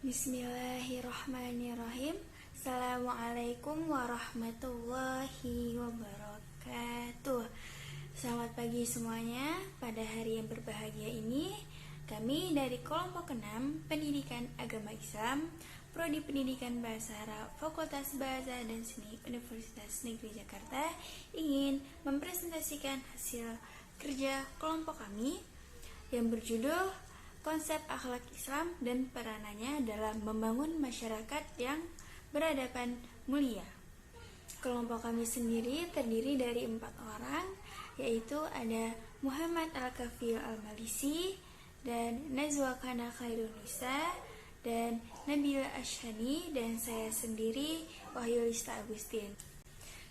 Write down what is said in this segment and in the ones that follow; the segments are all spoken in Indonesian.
Bismillahirrahmanirrahim. Assalamualaikum warahmatullahi wabarakatuh. Selamat pagi semuanya. Pada hari yang berbahagia ini, kami dari kelompok 6 Pendidikan Agama Islam, Prodi Pendidikan Bahasa Arab, Fakultas Bahasa dan Seni Universitas Negeri Jakarta ingin mempresentasikan hasil kerja kelompok kami yang berjudul Konsep Akhlak Islam dan Peranannya dalam Membangun Masyarakat yang Beradaban Mulia. Kelompok kami sendiri terdiri dari 4 orang, yaitu ada Muhammad Al-Kafil Al-Malisi dan Nazwa Kana Khairunisa dan Nabila Ashani dan saya sendiri Wahyulista Agustin.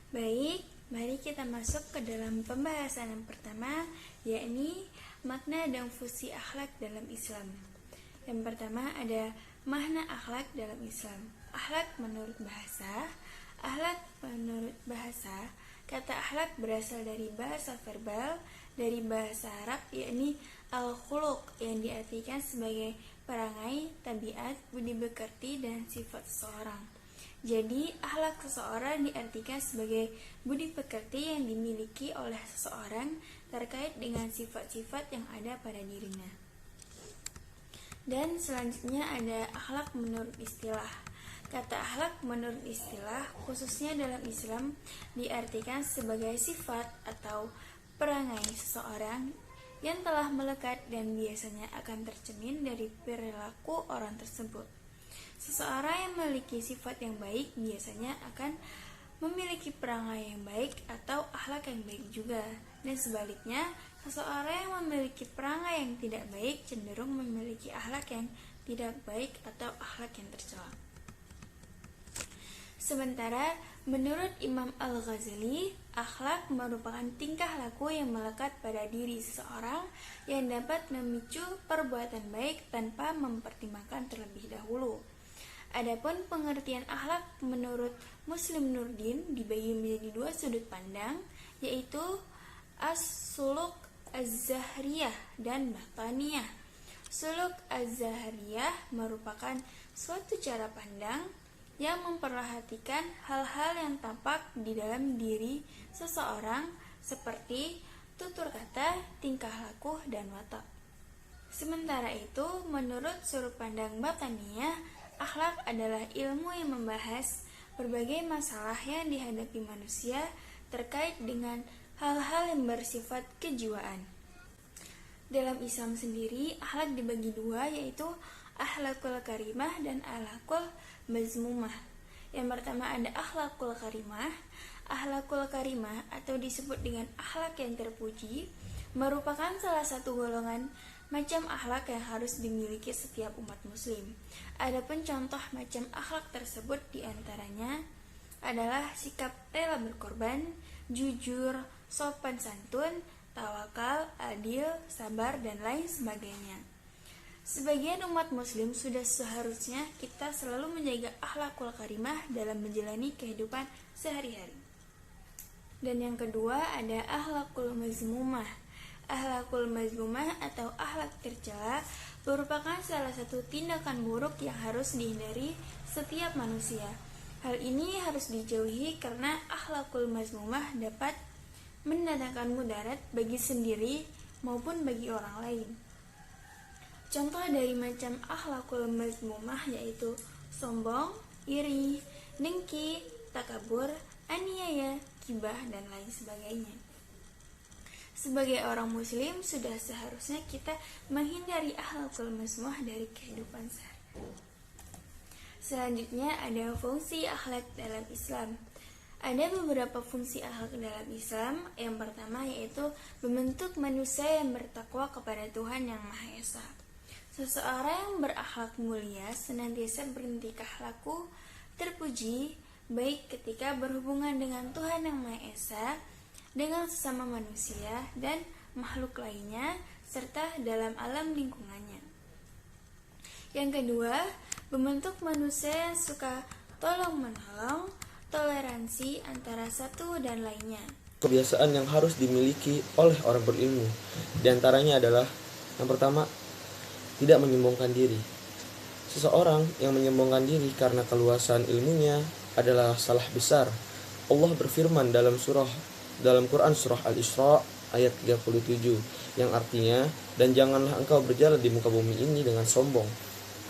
Baik, mari kita masuk ke dalam pembahasan yang pertama, yakni makna dan fungsi akhlak dalam Islam. Yang pertama ada makna akhlak dalam Islam. Akhlak menurut bahasa. Kata akhlak berasal dari bahasa verbal, dari bahasa Arab, yakni al-khuluq, yang diartikan sebagai perangai, tabiat, budi pekerti, dan sifat seseorang. Jadi, akhlak seseorang diartikan sebagai budi pekerti yang dimiliki oleh seseorang terkait dengan sifat-sifat yang ada pada dirinya. Dan selanjutnya ada akhlak menurut istilah. Kata akhlak menurut istilah, khususnya dalam Islam, diartikan sebagai sifat atau perangai seseorang yang telah melekat dan biasanya akan tercermin dari perilaku orang tersebut. Seseorang yang memiliki sifat yang baik biasanya akan memiliki perangai yang baik atau akhlak yang baik juga. Dan sebaliknya, seseorang yang memiliki perangai yang tidak baik cenderung memiliki akhlak yang tidak baik atau akhlak yang tercela. Sementara, menurut Imam Al-Ghazali, akhlak merupakan tingkah laku yang melekat pada diri seseorang yang dapat memicu perbuatan baik tanpa mempertimbangkan terlebih dahulu. Adapun pengertian akhlak menurut Muslim Nurdin dibagi menjadi 2 sudut pandang, yaitu as-suluk az-zahriyah dan bataniyah. Suluk az-zahriyah merupakan suatu cara pandang yang memperhatikan hal-hal yang tampak di dalam diri seseorang seperti tutur kata, tingkah laku, dan watak. Sementara itu, menurut sudut pandang bataniyah, akhlak adalah ilmu yang membahas berbagai masalah yang dihadapi manusia terkait dengan hal-hal yang bersifat kejiwaan. Dalam Islam sendiri, akhlak dibagi 2, yaitu akhlakul karimah dan akhlakul mazmumah. Yang pertama ada akhlakul karimah. Akhlakul karimah atau disebut dengan akhlak yang terpuji merupakan salah satu golongan macam akhlak yang harus dimiliki setiap umat muslim. Adapun contoh macam akhlak tersebut diantaranya adalah sikap rela berkorban, jujur, sopan santun, tawakal, adil, sabar, dan lain sebagainya. Sebagian umat muslim sudah seharusnya kita selalu menjaga akhlakul karimah dalam menjalani kehidupan sehari-hari. Dan yang kedua ada akhlakul mazmumah. Akhlakul mazmumah atau akhlak tercela merupakan salah satu tindakan buruk yang harus dihindari setiap manusia. Hal ini harus dijauhi karena akhlakul mazmumah dapat mendatangkan mudarat bagi sendiri maupun bagi orang lain. Contoh dari macam akhlakul mazmumah yaitu sombong, iri, dengki, takabur, aniaya, gibah, dan lain sebagainya. Sebagai orang muslim, sudah seharusnya kita menghindari akhlakul mazmumah dari kehidupan sehari-hari. Selanjutnya ada fungsi akhlak dalam Islam. Ada beberapa fungsi akhlak dalam Islam. Yang pertama yaitu membentuk manusia yang bertakwa kepada Tuhan Yang Maha Esa. Seseorang yang berakhlak mulia senantiasa bertingkah laku terpuji, baik ketika berhubungan dengan Tuhan Yang Maha Esa, dengan sesama manusia dan makhluk lainnya, serta dalam alam lingkungannya. Yang kedua, membentuk manusia yang suka tolong-menolong, toleransi antara satu dan lainnya. Kebiasaan yang harus dimiliki oleh orang berilmu, di antaranya adalah yang pertama, tidak menyombongkan diri. Seseorang yang menyombongkan diri karena keluasan ilmunya adalah salah besar. Allah berfirman dalam Quran surah Al-Isra ayat 37 yang artinya, dan janganlah engkau berjalan di muka bumi ini dengan sombong,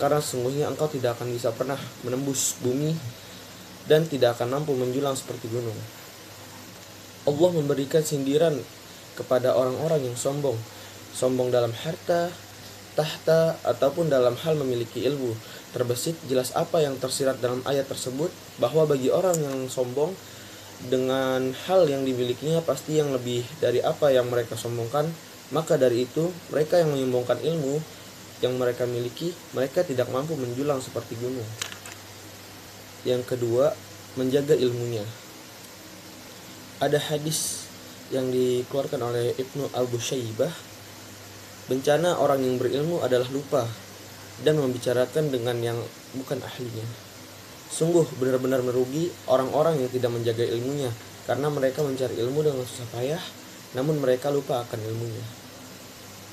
karena sesungguhnya engkau tidak akan bisa pernah menembus bumi dan tidak akan mampu menjulang seperti gunung. Allah memberikan sindiran kepada orang-orang yang sombong dalam harta, tahta, ataupun dalam hal memiliki ilmu. Terbesit jelas apa yang tersirat dalam ayat tersebut, bahwa bagi orang yang sombong dengan hal yang dimilikinya pasti yang lebih dari apa yang mereka sombongkan, maka dari itu mereka yang menyombongkan ilmu yang mereka miliki, mereka tidak mampu menjulang seperti gunung. Yang kedua, menjaga ilmunya. Ada hadis yang dikeluarkan oleh Ibnu Abu Syaibah, bencana orang yang berilmu adalah lupa dan membicarakan dengan yang bukan ahlinya. Sungguh benar-benar merugi orang-orang yang tidak menjaga ilmunya, karena mereka mencari ilmu dengan susah payah, namun mereka lupa akan ilmunya.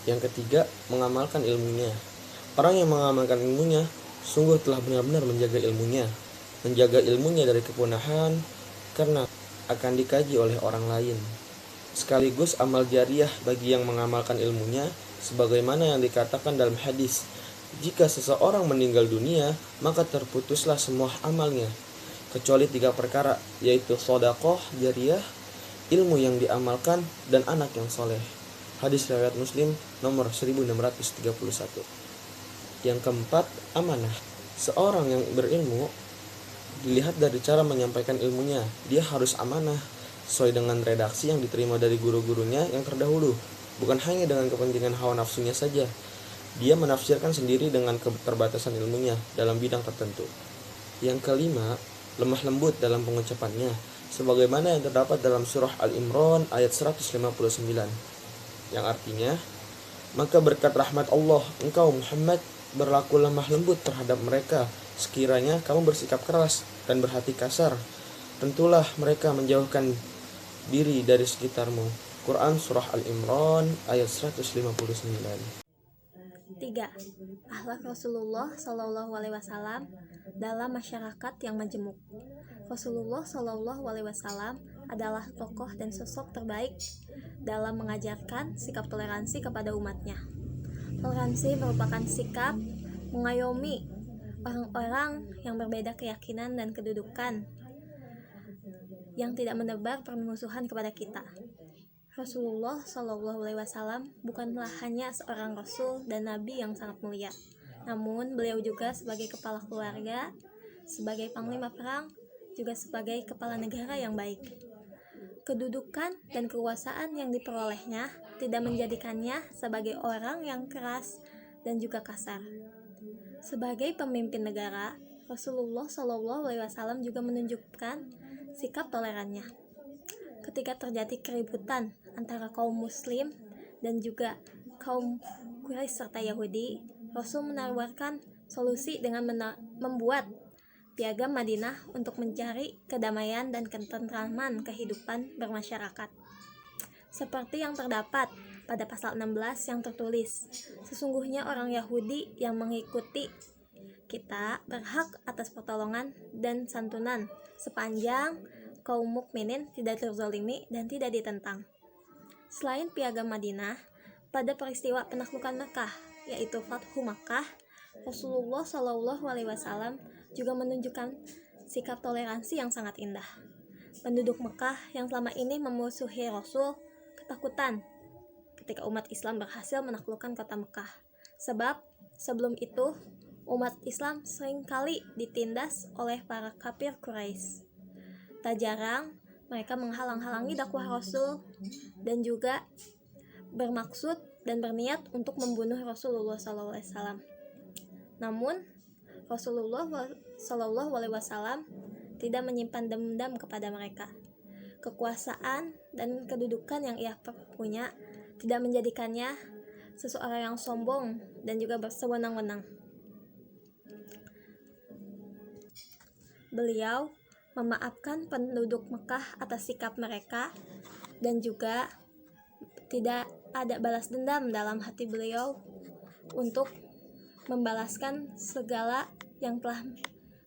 Yang ketiga, mengamalkan ilmunya. Orang yang mengamalkan ilmunya sungguh telah benar-benar menjaga ilmunya dari kepunahan, karena akan dikaji oleh orang lain. Sekaligus amal jariah bagi yang mengamalkan ilmunya, sebagaimana yang dikatakan dalam hadis, jika seseorang meninggal dunia, maka terputuslah semua amalnya, kecuali 3 perkara, yaitu sedekah jariah, ilmu yang diamalkan, dan anak yang soleh. Hadis riwayat Muslim nomor 1631. Yang keempat, amanah. Seorang yang berilmu dilihat dari cara menyampaikan ilmunya. Dia harus amanah sesuai dengan redaksi yang diterima dari guru-gurunya yang terdahulu, bukan hanya dengan kepentingan hawa nafsunya saja. Dia menafsirkan sendiri dengan keterbatasan ilmunya dalam bidang tertentu. Yang kelima, lemah lembut dalam pengucapannya, sebagaimana yang terdapat dalam surah Al-Imran ayat 159, yang artinya, maka berkat rahmat Allah, engkau Muhammad berlaku lemah lembut terhadap mereka. Sekiranya kamu bersikap keras dan berhati kasar, tentulah mereka menjauhkan diri dari sekitarmu. Quran surah Al-Imran ayat 159. 3. Akhlak Rasulullah Shallallahu Alaihi Wasallam dalam masyarakat yang majemuk. Rasulullah Shallallahu Alaihi Wasallam adalah tokoh dan sosok terbaik dalam mengajarkan sikap toleransi kepada umatnya. Toleransi merupakan sikap mengayomi orang-orang yang berbeda keyakinan dan kedudukan, yang tidak menebar permusuhan kepada kita. Rasulullah Shallallahu Alaihi Wasallam bukanlah hanya seorang Rasul dan Nabi yang sangat mulia, namun beliau juga sebagai kepala keluarga, sebagai panglima perang, juga sebagai kepala negara yang baik. Kedudukan dan kekuasaan yang diperolehnya tidak menjadikannya sebagai orang yang keras dan juga kasar. Sebagai pemimpin negara, Rasulullah Shallallahu Alaihi Wasallam juga menunjukkan sikap tolerannya. Ketika terjadi keributan antara kaum Muslim dan juga kaum Quraisy serta Yahudi, Rasul menawarkan solusi dengan membuat piagam Madinah untuk mencari kedamaian dan ketentraman kehidupan bermasyarakat. Seperti yang terdapat pada pasal 16 yang tertulis, sesungguhnya orang Yahudi yang mengikuti kita berhak atas pertolongan dan santunan sepanjang kaum mukminin tidak terzalimi dan tidak ditentang. Selain piagam Madinah, pada peristiwa penaklukan Mekah, yaitu Fathu Makkah, Rasulullah Shallallahu Alaihi Wasallam juga menunjukkan sikap toleransi yang sangat indah. Penduduk Mekah yang selama ini memusuhi Rasul ketakutan ketika umat Islam berhasil menaklukkan kota Mekah. Sebab sebelum itu umat Islam seringkali ditindas oleh para kafir Quraisy. Tak jarang mereka menghalang-halangi dakwah Rasul dan juga bermaksud dan berniat untuk membunuh Rasulullah SAW. Namun Rasulullah SAW tidak menyimpan dendam kepada mereka. Kekuasaan dan kedudukan yang ia punya tidak menjadikannya seseorang yang sombong dan juga bersewenang-wenang. Beliau memaafkan penduduk Mekah atas sikap mereka dan juga tidak ada balas dendam dalam hati beliau untuk membalaskan segala yang telah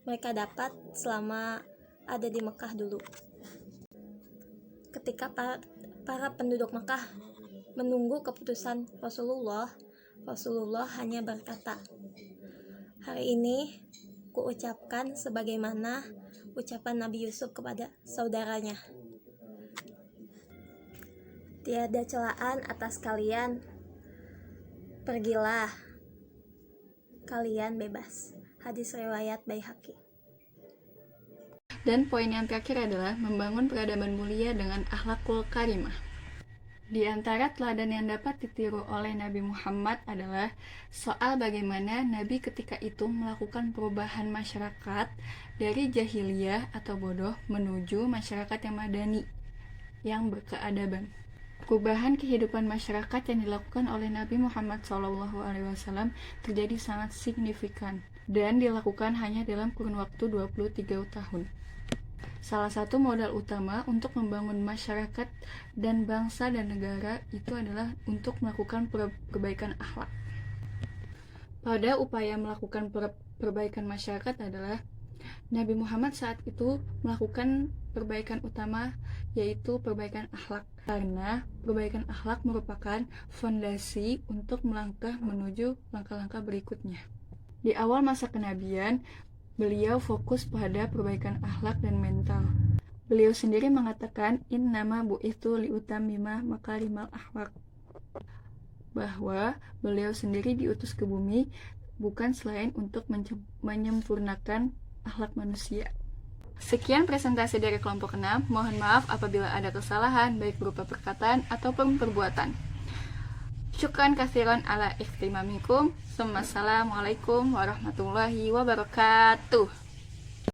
mereka dapat selama ada di Mekah dulu. Ketika para penduduk Mekah menunggu keputusan Rasulullah hanya berkata, "Hari ini kuucapkan sebagaimana ucapan Nabi Yusuf kepada saudaranya. Tiada celaan atas kalian, pergilah, kalian bebas." Hadis riwayat Baihaqi. Dan poin yang terakhir adalah membangun peradaban mulia dengan akhlakul karimah. Di antara teladan yang dapat ditiru oleh Nabi Muhammad adalah soal bagaimana Nabi ketika itu melakukan perubahan masyarakat dari jahiliyah atau bodoh menuju masyarakat yang madani, yang berkeadaban. Perubahan kehidupan masyarakat yang dilakukan oleh Nabi Muhammad SAW terjadi sangat signifikan dan dilakukan hanya dalam kurun waktu 23 tahun. Salah satu modal utama untuk membangun masyarakat dan bangsa dan negara itu adalah untuk melakukan perbaikan akhlak. Pada upaya melakukan perbaikan masyarakat adalah Nabi Muhammad saat itu melakukan perbaikan utama, yaitu perbaikan akhlak. Karena perbaikan akhlak merupakan fondasi untuk melangkah menuju langkah-langkah berikutnya. Di awal masa kenabian, beliau fokus pada perbaikan akhlak dan mental. Beliau sendiri mengatakan, "Innama bu'itsu liutammima makarimal akhlak." Bahwa beliau sendiri diutus ke bumi bukan selain untuk menyempurnakan akhlak manusia. Sekian presentasi dari kelompok 6. Mohon maaf apabila ada kesalahan baik berupa perkataan ataupun perbuatan. Syukran katsiran ala ihtimamikum. Assalamualaikum warahmatullahi wabarakatuh.